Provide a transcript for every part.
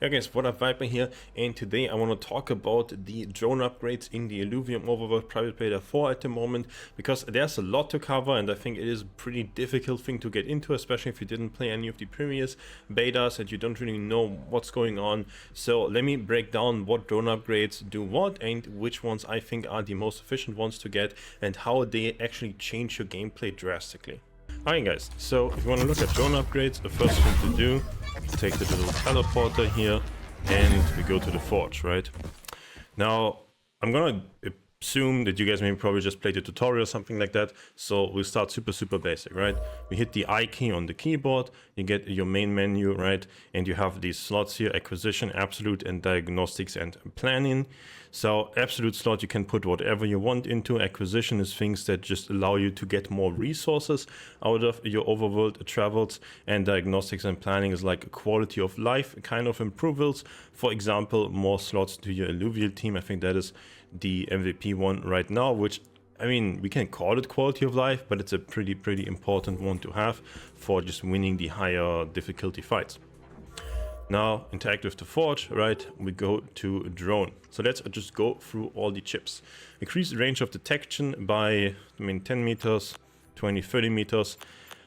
Hey guys, what up, Viper here, and today I want to talk about the drone upgrades in the Illuvium Overworld Private Beta 4 at the moment, because there's a lot to cover and I think it is a pretty difficult thing to get into, especially if you didn't play any of the previous betas and you don't really know what's going on. So let me break down what drone upgrades do what and which ones I think are the most efficient ones to get and how they actually change your gameplay drastically. Alright guys, so if you want to look at drone upgrades, the first thing to do, take the little teleporter here and we go to the forge, right? Now, I'm gonna assume that you guys maybe probably just played the tutorial or something like that, so we'll start super basic, right? We hit the I key on the keyboard, you get your main menu, right? And you have these slots here: acquisition, absolute, and diagnostics and planning. So absolute slot, you can put whatever you want into. Acquisition is things that just allow you to get more resources out of your overworld travels, and diagnostics and planning is like a quality of life kind of improvements. For example, more slots to your alluvial team. I think that is the MVP one right now, which, I mean, we can call it quality of life, but it's a pretty important one to have for just winning the higher difficulty fights. Now, interact with the forge, right? We go to drone. So let's just go through all the chips. Increase the range of detection by, 10 meters, 20, 30 meters.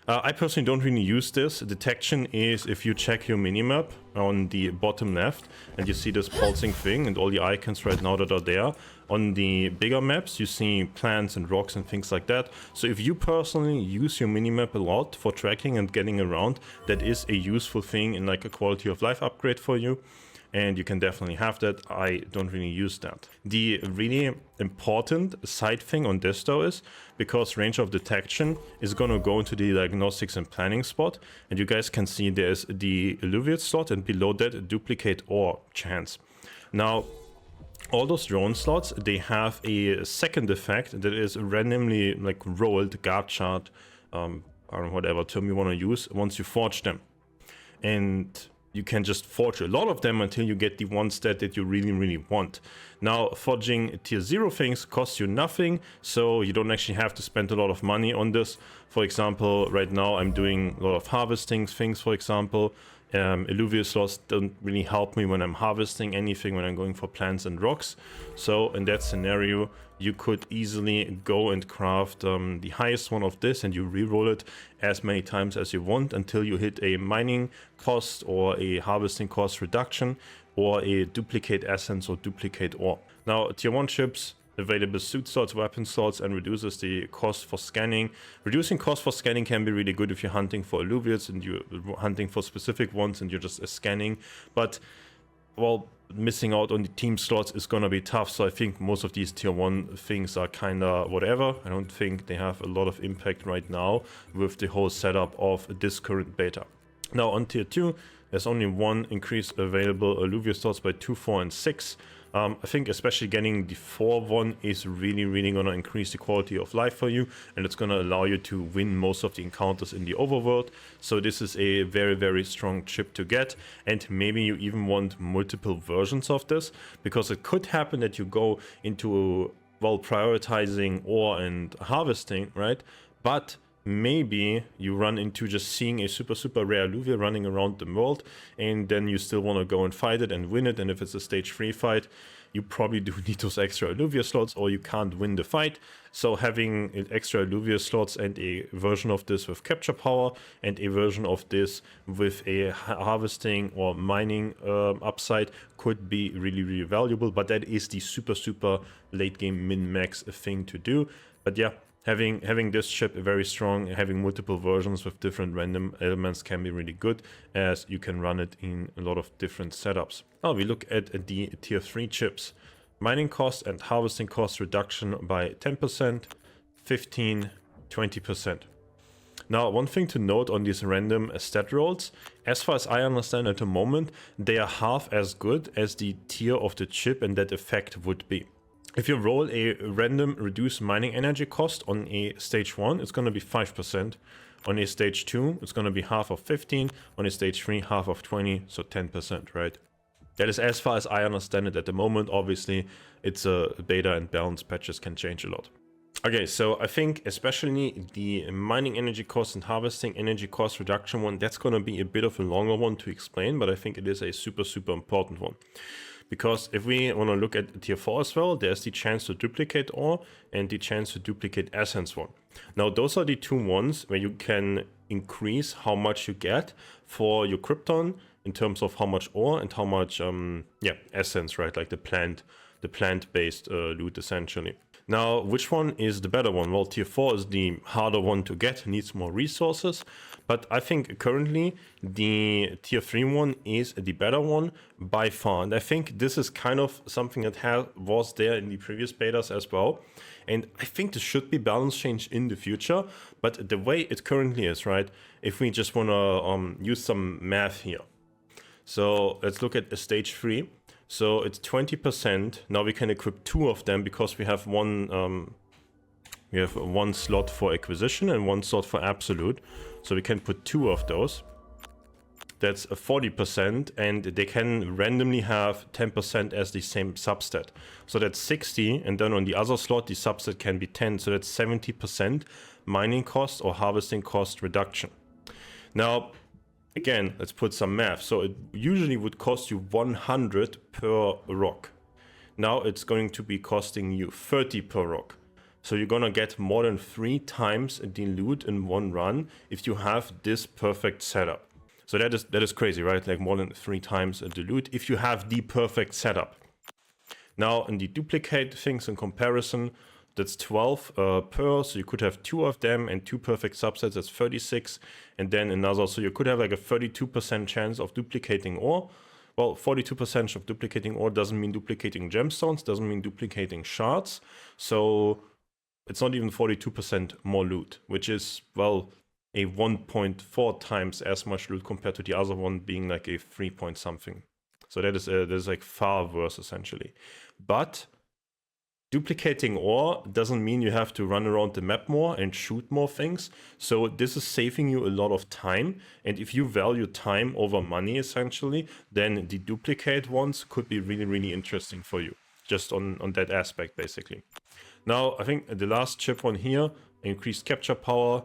I personally don't really use this. Detection is if you check your minimap on the bottom left and you see this pulsing thing and all the icons right now that are there. On the bigger maps, you see plants and rocks and things like that. So if you personally use your minimap a lot for tracking and getting around, that is a useful thing in like a quality of life upgrade for you. And you can definitely have that. I don't really use that. The really important side thing on this though is, because range of detection is gonna go into the diagnostics and planning spot, and you guys can see there's the alluvial slot and below that a duplicate ore chance. Now, all those drone slots, they have a second effect that is randomly like rolled guard chart, or whatever term you want to use, once you forge them. And you can just forge a lot of them until you get the one stat that you really want. Now, forging tier 0 things costs you nothing, so you don't actually have to spend a lot of money on this. For example, right now I'm doing a lot of harvesting things, for example. Alluvial slots don't really help me when I'm harvesting anything, when I'm going for plants and rocks. So in that scenario, you could easily go and craft the highest one of this, and you reroll it as many times as you want until you hit a mining cost or a harvesting cost reduction or a duplicate essence or duplicate ore. Now, tier 1 chips, available suit slots, weapon slots, and reduces the cost for scanning. Reducing cost for scanning can be really good if you're hunting for alluvials and you're hunting for specific ones and you're just scanning. But, well, missing out on the team slots is gonna be tough, so I think most of these tier 1 things are kinda whatever. I don't think they have a lot of impact right now with the whole setup of this current beta. Now on tier 2, there's only one increase available alluvial slots by 2, 4, and 6. I think especially getting the 4 one is really gonna increase the quality of life for you, and it's gonna allow you to win most of the encounters in the overworld. So this is a very strong chip to get, and maybe you even want multiple versions of this, because it could happen that you go into, well, prioritizing ore and harvesting, right? But maybe you run into just seeing a super rare alluvial running around the world, and then you still want to go and fight it and win it, and if it's a stage 3 fight, you probably do need those extra alluvial slots or you can't win the fight. So having extra alluvial slots and a version of this with capture power and a version of this with a harvesting or mining upside could be really valuable, but that is the super late game min-max thing to do. But yeah, Having this chip very strong, having multiple versions with different random elements can be really good, as you can run it in a lot of different setups. Now we look at the tier 3 chips. Mining cost and harvesting cost reduction by 10%, 15, 20%. Now, one thing to note on these random stat rolls, as far as I understand at the moment, they are half as good as the tier of the chip and that effect would be. If you roll a random reduced mining energy cost on a stage 1, it's going to be 5%. On a stage 2, it's going to be half of 15. On a stage 3, half of 20, so 10%, right? That is as far as I understand it at the moment. Obviously, it's a beta and balance patches can change a lot. Okay, so I think especially the mining energy cost and harvesting energy cost reduction one, that's going to be a bit of a longer one to explain, but I think it is a super, super important one. Because if we want to look at tier 4 as well, there's the chance to duplicate ore and the chance to duplicate essence one. Now, those are the two ones where you can increase how much you get for your Krypton in terms of how much ore and how much essence, right? Like the plant-based loot essentially. Now, which one is the better one? Well, tier 4 is the harder one to get, needs more resources. But I think currently the tier 3 one is the better one by far. And I think this is kind of something that was there in the previous betas as well. And I think this should be balance changed in the future. But the way it currently is, right? If we just want to use some math here. So let's look at a stage 3. So it's 20%. Now we can equip 2 of them because we have one slot for acquisition and 1 slot for absolute. So we can put 2 of those. That's a 40%, and they can randomly have 10% as the same substat. So that's 60, and then on the other slot the substat can be 10. So that's 70% mining cost or harvesting cost reduction. Now, again, let's put some math. So it usually would cost you 100 per rock. Now it's going to be costing you 30 per rock. So you're gonna get more than 3 times the loot in one run if you have this perfect setup. So that is crazy, right? Like more than 3 times the loot if you have the perfect setup. Now in the duplicate things in comparison, that's 12 per, so you could have 2 of them and 2 perfect subsets, that's 36. And then another, so you could have like a 32% chance of duplicating ore. Well, 42% of duplicating ore doesn't mean duplicating gemstones, doesn't mean duplicating shards. So it's not even 42% more loot, which is, well, a 1.4 times as much loot compared to the other one being like a 3 point something. So that is like far worse essentially. But duplicating ore doesn't mean you have to run around the map more and shoot more things. So this is saving you a lot of time. And if you value time over money essentially, then the duplicate ones could be really, really interesting for you. Just on that aspect basically. Now, I think the last chip one here, increased capture power.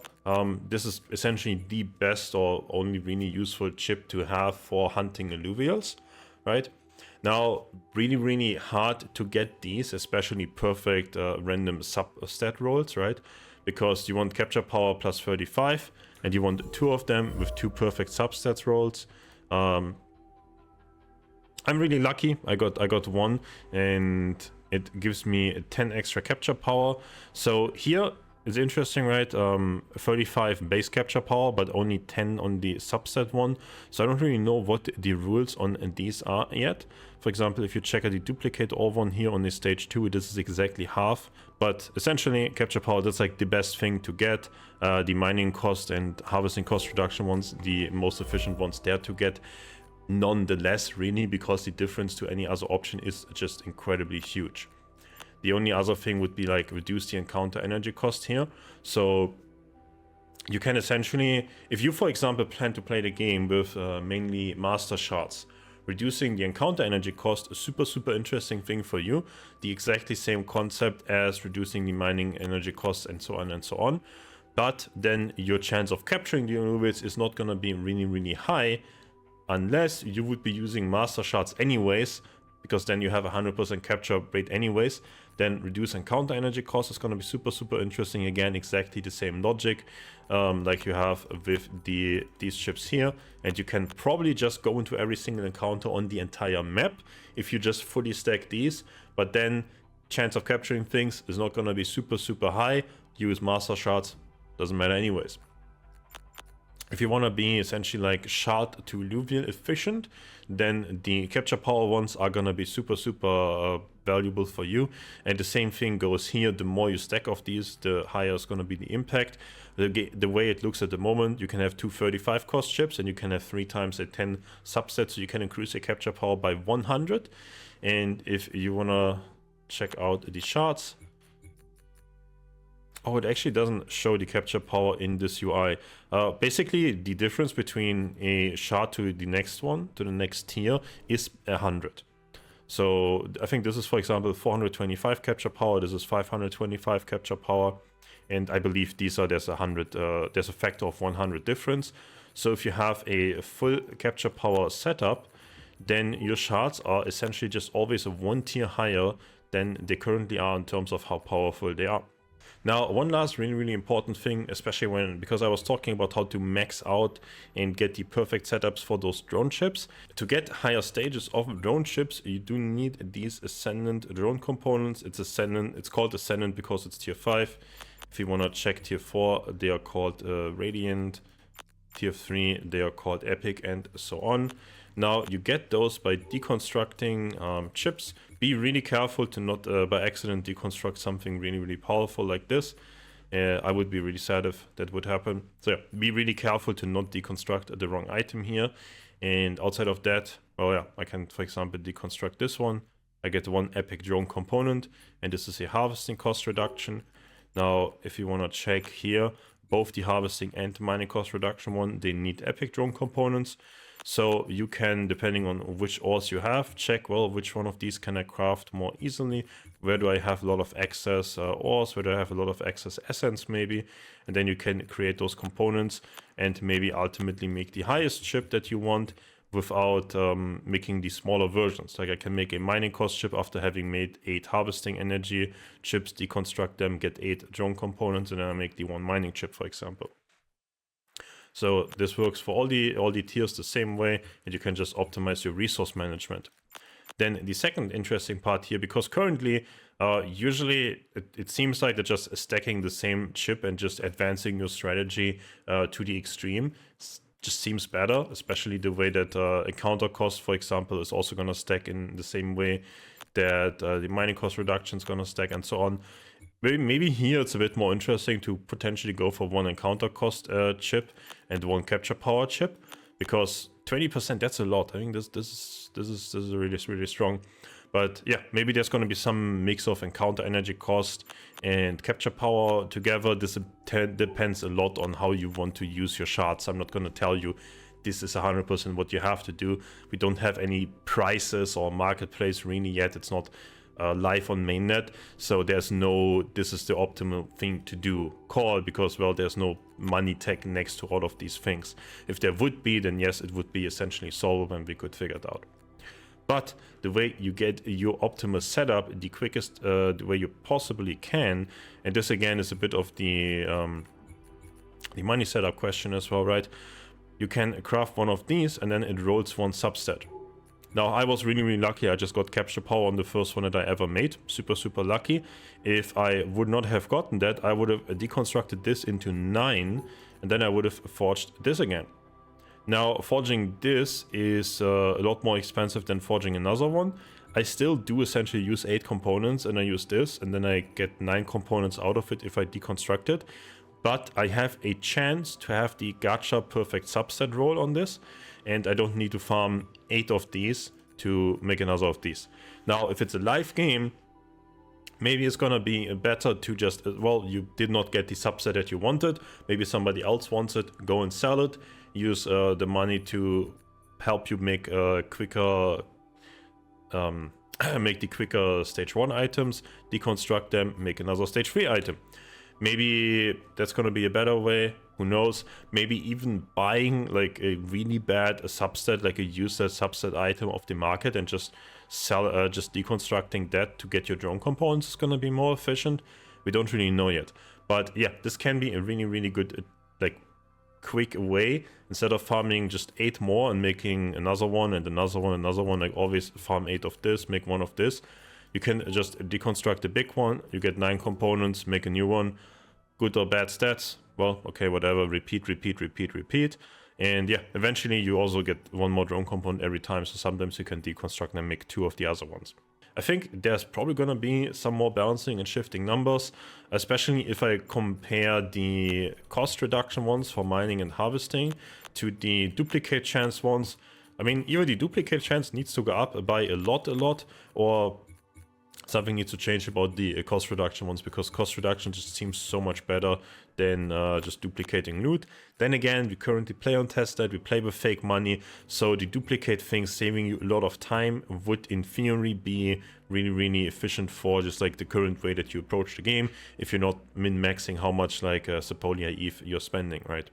This is essentially the best or only really useful chip to have for hunting alluvials, right? Now, really, really hard to get these, especially perfect random sub-stat rolls, right? Because you want capture power plus 35, and you want 2 of them with 2 perfect substats rolls. I'm really lucky. I got 1, and it gives me 10 extra capture power. So here it's interesting, right? 35 base capture power, but only 10 on the subset one. So I don't really know what the rules on these are yet. For example, if you check out the duplicate ore one here on the stage 2, this is exactly half. But essentially, capture power, that's like the best thing to get. The mining cost and harvesting cost reduction ones, the most efficient ones there to get. Nonetheless, really, because the difference to any other option is just incredibly huge. The only other thing would be like reduce the encounter energy cost here. So you can essentially, if you, for example, plan to play the game with mainly master shards, reducing the encounter energy cost is super interesting thing for you. The exactly same concept as reducing the mining energy cost and so on and so on. But then your chance of capturing the alluvials is not going to be really high unless you would be using master shards anyways, because then you have 100% capture rate anyways. Then reduce encounter energy cost is going to be super interesting. Again, exactly the same logic like you have with these chips here. And you can probably just go into every single encounter on the entire map if you just fully stack these. But then chance of capturing things is not going to be super high. Use master shards, doesn't matter anyways. If you want to be essentially like shard to alluvial efficient, then the capture power ones are going to be super valuable for you. And the same thing goes here. The more you stack of these, the higher is going to be the impact. The way it looks at the moment, you can have 2 35 cost chips and you can have 3 times a 10 subset, so you can increase your capture power by 100. And if you want to check out the shards, oh, it actually doesn't show the capture power in this UI. Basically, the difference between a shard to the next one, to the next tier, is 100. So I think this is, for example, 425 capture power. This is 525 capture power, and I believe these are there's a factor of 100 difference. So if you have a full capture power setup, then your shards are essentially just always one tier higher than they currently are in terms of how powerful they are. Now, one last really important thing, especially because I was talking about how to max out and get the perfect setups for those drone ships. To get higher stages of drone ships, you do need these Ascendant drone components. It's called Ascendant because it's tier 5. If you want to check tier 4, they are called Radiant. Tier 3, they are called Epic, and so on. Now, you get those by deconstructing chips. Be really careful to not by accident deconstruct something really powerful like this. I would be really sad if that would happen. So yeah, be really careful to not deconstruct the wrong item here. And outside of that, well, yeah, I can, for example, deconstruct this one. I get one epic drone component, and this is a harvesting cost reduction. Now, if you want to check here, both the harvesting and the mining cost reduction one, they need epic drone components. So you can, depending on which ores you have, check, well, which one of these can I craft more easily? Where do I have a lot of excess ores? Where do I have a lot of excess essence maybe? And then you can create those components and maybe ultimately make the highest chip that you want without making the smaller versions. Like I can make a mining cost chip after having made 8 harvesting energy chips, deconstruct them, get 8 drone components, and then I make the 1 mining chip, for example. So this works for all the tiers the same way, and you can just optimize your resource management. Then the second interesting part here, because currently, usually it seems like they're just stacking the same chip and just advancing your strategy to the extreme. Just seems better, especially the way that encounter cost, for example, is also going to stack in the same way that the mining cost reduction is going to stack, and so on. Maybe here it's a bit more interesting to potentially go for 1 encounter cost chip and 1 capture power chip, because 20%, that's a lot. I think this is really strong. But yeah, maybe there's going to be some mix of encounter energy cost and capture power together. This depends a lot on how you want to use your shards. I'm not going to tell you this is 100% what you have to do. We don't have any prices or marketplace really yet. It's not live on mainnet, so there's no this is the optimal thing to do call, because, well, there's no money tag next to all of these things. If there would be, then yes, it would be essentially solvable and we could figure it out. But the way you get your optimal setup the quickest, the way you possibly can, and this again is a bit of the money setup question as well, right? You can craft one of these and then it rolls 1 subset. Now, I was really lucky. I just got capture power on the first one that I ever made. Super lucky. If I would not have gotten that, I would have deconstructed this into 9, and then I would have forged this again. Now, forging this is a lot more expensive than forging another one. I still do essentially use 8 components, and I use this, and then I get 9 components out of it if I deconstruct it. But I have a chance to have the gacha perfect subset roll on this, and I don't need to farm 8 of these to make another of these. Now, if it's a live game, maybe it's gonna be better to just, well, you did not get the subset that you wanted, maybe somebody else wants it, go and sell it, use the money to help you make quicker, make the quicker stage 1 items, deconstruct them, make another stage 3 item. Maybe that's gonna be a better way, who knows. Maybe even buying like a really bad subset, like a user subset item off the market, and just sell, just deconstructing that to get your drone components is gonna be more efficient. We don't really know yet, but yeah, this can be a really good like quick way. Instead of farming just 8 more and making another one and another one, like always farm 8 of this, make 1 of this. You can just deconstruct the big one, you get 9 components, make a new one. Good or bad stats, well, okay, whatever, repeat. And yeah, eventually you also get 1 more drone component every time, so sometimes you can deconstruct and make 2 of the other ones. I think there's probably gonna be some more balancing and shifting numbers, especially if I compare the cost reduction ones for mining and harvesting to the duplicate chance ones. I mean, either the duplicate chance needs to go up by a lot, or something needs to change about the cost reduction ones, because cost reduction just seems so much better than just duplicating loot. Then again, we currently play on tested, we play with fake money, so the duplicate things saving you a lot of time would in theory be really efficient for just like the current way that you approach the game, if you're not min-maxing how much like Sepolia ETH you're spending, right?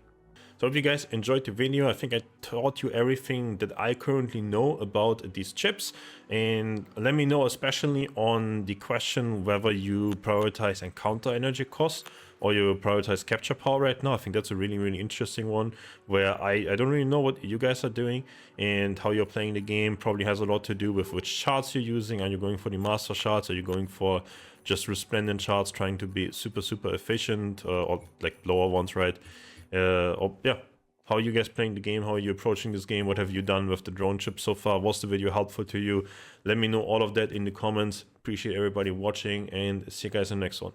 So if you guys enjoyed the video, I think I taught you everything that I currently know about these chips. And let me know especially on the question whether you prioritize encounter energy cost or you prioritize capture power right now. I think that's a really interesting one, where I don't really know what you guys are doing and how you're playing the game. Probably has a lot to do with which charts you're using. Are you going for the master charts? Are you going for just resplendent charts, trying to be super efficient, or like lower ones, right? Or yeah, how are you guys playing the game? How are you approaching this game? What have you done with the drone chip so far? Was the video helpful to you? Let me know all of that in the comments. Appreciate everybody watching, and see you guys in the next one.